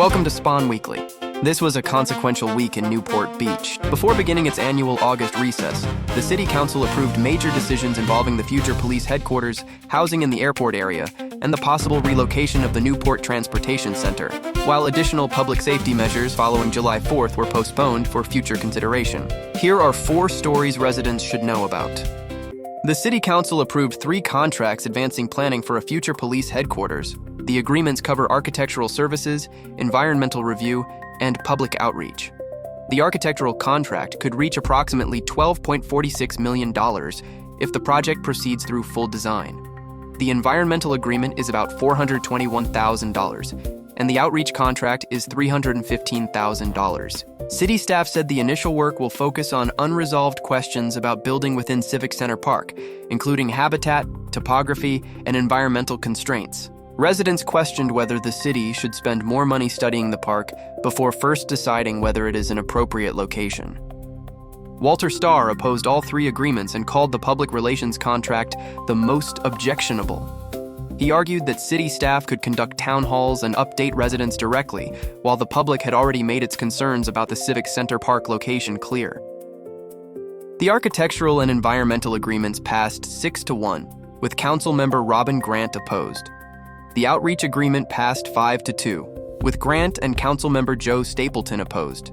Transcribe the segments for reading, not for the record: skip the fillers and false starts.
Welcome to SPON Weekly. This was a consequential week in Newport Beach. Before beginning its annual August recess, the City Council approved major decisions involving the future police headquarters, housing in the airport area, and the possible relocation of the Newport Transportation Center, while additional public safety measures following July 4th were postponed for future consideration. Here are 4 stories residents should know about. The City Council approved 3 contracts advancing planning for a future police headquarters. The agreements cover architectural services, environmental review, and public outreach. The architectural contract could reach approximately $12.46 million if the project proceeds through full design. The environmental agreement is about $421,000, and the outreach contract is $315,000. City staff said the initial work will focus on unresolved questions about building within Civic Center Park, including habitat, topography, and environmental constraints. Residents questioned whether the city should spend more money studying the park before first deciding whether it is an appropriate location. Walter Starr opposed all 3 agreements and called the public relations contract the most objectionable. He argued that city staff could conduct town halls and update residents directly, while the public had already made its concerns about the Civic Center Park location clear. The architectural and environmental agreements passed 6-1, with Councilmember Robin Grant opposed. The outreach agreement passed 5-2, with Grant and Councilmember Joe Stapleton opposed.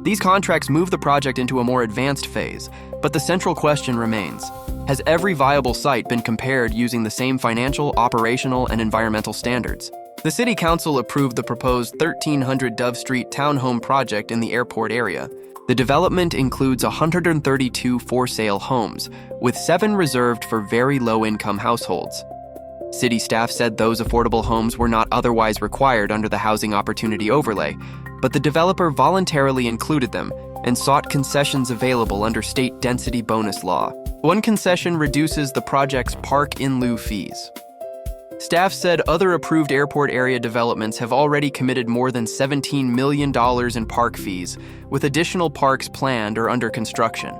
These contracts move the project into a more advanced phase, but the central question remains: has every viable site been compared using the same financial, operational, and environmental standards? The City Council approved the proposed 1300 Dove Street townhome project in the airport area. The development includes 132 for-sale homes, with 7 reserved for very low-income households. City staff said those affordable homes were not otherwise required under the Housing Opportunity Overlay, but the developer voluntarily included them and sought concessions available under state density bonus law. One concession reduces the project's park in lieu fees. Staff said other approved airport area developments have already committed more than $17 million in park fees, with additional parks planned or under construction.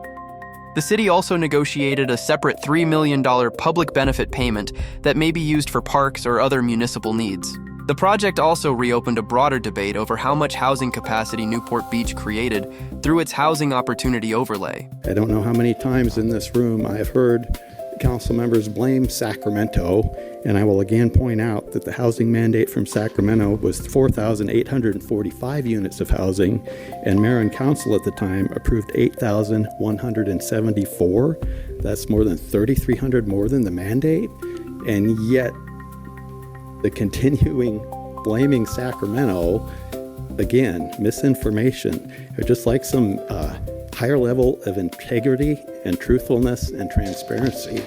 The city also negotiated a separate $3 million public benefit payment that may be used for parks or other municipal needs. The project also reopened a broader debate over how much housing capacity Newport Beach created through its Housing Opportunity Overlay. I don't know how many times in this room I have heard council members blame Sacramento, and I will again point out that the housing mandate from Sacramento was 4,845 units of housing, and mayor and council at the time approved 8,174. That's more than 3,300 more than the mandate, and yet the continuing blaming Sacramento, again, misinformation, or just like some higher level of integrity and truthfulness and transparency.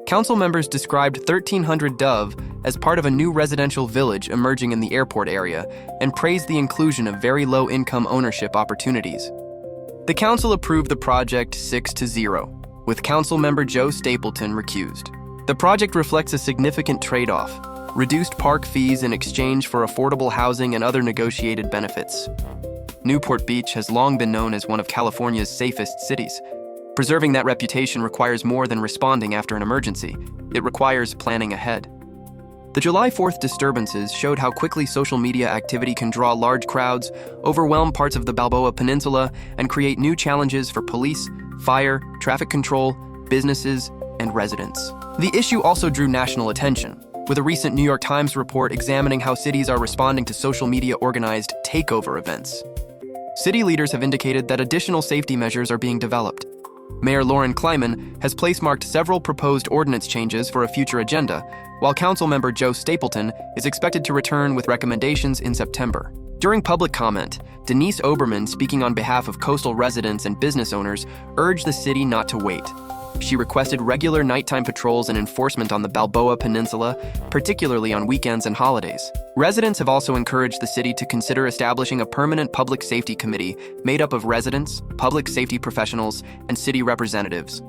Council members described 1300 Dove as part of a new residential village emerging in the airport area and praised the inclusion of very low-income ownership opportunities. The council approved the project 6-0, with Councilmember Joe Stapleton recused. The project reflects a significant trade-off: reduced park fees in exchange for affordable housing and other negotiated benefits. Newport Beach has long been known as one of California's safest cities. Preserving that reputation requires more than responding after an emergency. It requires planning ahead. The July 4th disturbances showed how quickly social media activity can draw large crowds, overwhelm parts of the Balboa Peninsula, and create new challenges for police, fire, traffic control, businesses, and residents. The issue also drew national attention, with a recent New York Times report examining how cities are responding to social media organized takeover events. City leaders have indicated that additional safety measures are being developed. Mayor Lauren Kleiman has place-marked several proposed ordinance changes for a future agenda, while Councilmember Joe Stapleton is expected to return with recommendations in September. During public comment, Denise Oberman, speaking on behalf of coastal residents and business owners, urged the city not to wait. She requested regular nighttime patrols and enforcement on the Balboa Peninsula, particularly on weekends and holidays. Residents have also encouraged the city to consider establishing a permanent public safety committee made up of residents, public safety professionals, and city representatives.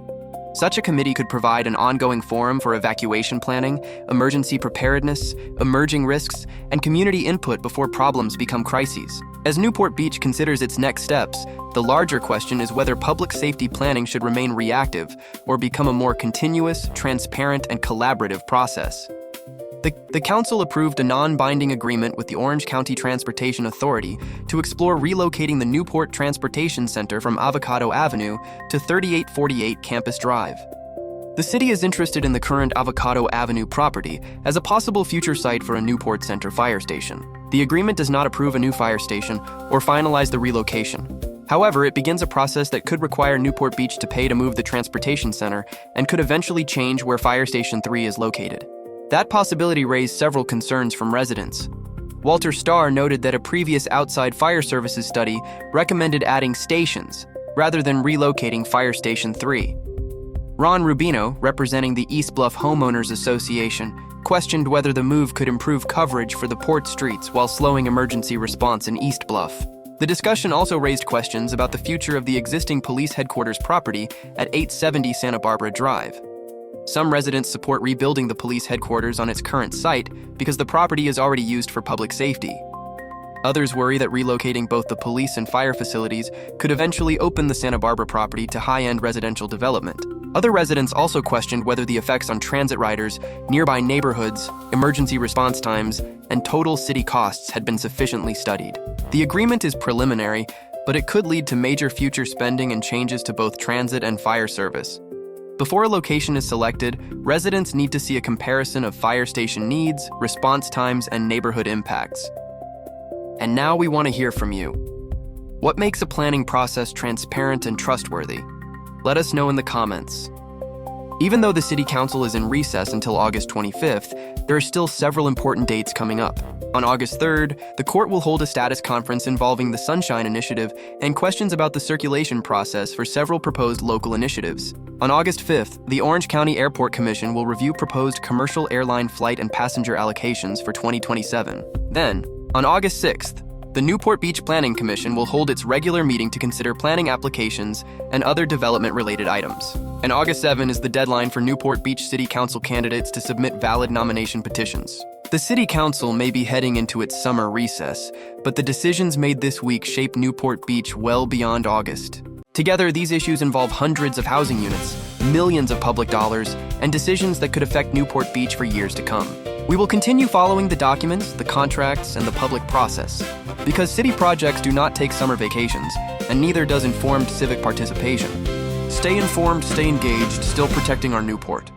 Such a committee could provide an ongoing forum for evacuation planning, emergency preparedness, emerging risks, and community input before problems become crises. As Newport Beach considers its next steps, the larger question is whether public safety planning should remain reactive or become a more continuous, transparent, and collaborative process. The council approved a non-binding agreement with the Orange County Transportation Authority to explore relocating the Newport Transportation Center from Avocado Avenue to 3848 Campus Drive. The city is interested in the current Avocado Avenue property as a possible future site for a Newport Center fire station. The agreement does not approve a new fire station or finalize the relocation. However, it begins a process that could require Newport Beach to pay to move the transportation center and could eventually change where Fire Station 3 is located. That possibility raised several concerns from residents. Walter Starr noted that a previous outside fire services study recommended adding stations rather than relocating Fire Station 3. Ron Rubino, representing the East Bluff Homeowners Association, questioned whether the move could improve coverage for the port streets while slowing emergency response in East Bluff. The discussion also raised questions about the future of the existing police headquarters property at 870 Santa Barbara Drive. Some residents support rebuilding the police headquarters on its current site because the property is already used for public safety. Others worry that relocating both the police and fire facilities could eventually open the Santa Barbara property to high-end residential development. Other residents also questioned whether the effects on transit riders, nearby neighborhoods, emergency response times, and total city costs had been sufficiently studied. The agreement is preliminary, but it could lead to major future spending and changes to both transit and fire service. Before a location is selected, residents need to see a comparison of fire station needs, response times, and neighborhood impacts. And now we want to hear from you. What makes a planning process transparent and trustworthy? Let us know in the comments. Even though the City Council is in recess until August 25th, there are still several important dates coming up. On August 3rd, the court will hold a status conference involving the Sunshine Initiative and questions about the circulation process for several proposed local initiatives. On August 5th, the Orange County Airport Commission will review proposed commercial airline flight and passenger allocations for 2027. Then, on August 6th, the Newport Beach Planning Commission will hold its regular meeting to consider planning applications and other development-related items. And August 7 is the deadline for Newport Beach City Council candidates to submit valid nomination petitions. The City Council may be heading into its summer recess, but the decisions made this week shape Newport Beach well beyond August. Together, these issues involve hundreds of housing units, millions of public dollars, and decisions that could affect Newport Beach for years to come. We will continue following the documents, the contracts, and the public process. Because city projects do not take summer vacations, and neither does informed civic participation. Stay informed, stay engaged, still protecting our Newport.